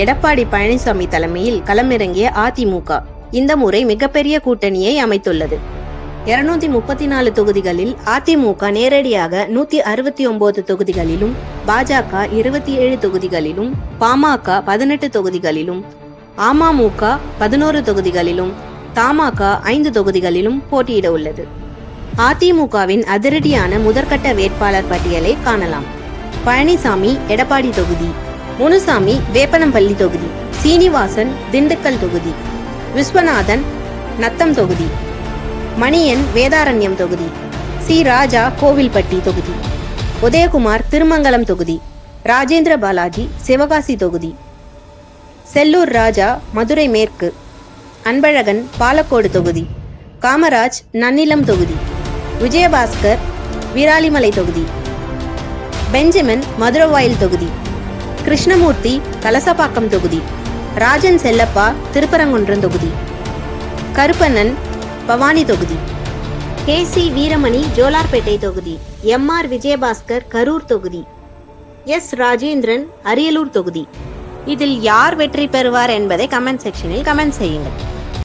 எடப்பாடி பழனிசாமி தலைமையில் களமிறங்கிய அதிமுக இந்த முறை மிகப்பெரிய கூட்டணியை அமைத்துள்ளது. 234 தொகுதிகளில் அதிமுக நேரடியாக 169 தொகுதிகளிலும், பாஜக 27 தொகுதிகளிலும், பாமக 18 தொகுதிகளிலும், அமமுக 11 தொகுதிகளிலும், தமாக 5 தொகுதிகளிலும் போட்டியிட உள்ளது. அதிமுகவின் அதிரடியான முதற்கட்ட வேட்பாளர் பட்டியலை காணலாம். பழனிசாமி எடப்பாடி தொகுதி, முனுசாமி வேப்பனப்பள்ளி தொகுதி, சீனிவாசன் திண்டுக்கல் தொகுதி, விஸ்வநாதன் நத்தம் தொகுதி, மணியன் வேதாரண்யம் தொகுதி, சி ராஜா கோவில்பட்டி தொகுதி, உதயகுமார் திருமங்கலம் தொகுதி, ராஜேந்திர பாலாஜி சிவகாசி தொகுதி, செல்லூர் ராஜா மதுரை மேற்கு, அன்பழகன் பாலக்கோடு தொகுதி, காமராஜ் நன்னிலம் தொகுதி, விஜயபாஸ்கர் வீராலிமலை தொகுதி, பெஞ்சமின் மதுரவாயில் தொகுதி, கிருஷ்ணமூர்த்தி கலசப்பாக்கம் தொகுதி, ராஜன் செல்லப்பா திருப்பரங்குன்றம் தொகுதி, கருப்பண்ணன் பவானி தொகுதி, கே.சி. வீரமணி ஜோலார்பேட்டை தொகுதி, எம்.ஆர். விஜயபாஸ்கர் கரூர் தொகுதி, எஸ். ராஜேந்திரன் அரியலூர் தொகுதி. இதில் யார் வெற்றி பெறுவார் என்பதை கமெண்ட் செக்ஷனில் கமெண்ட் செய்யுங்கள்.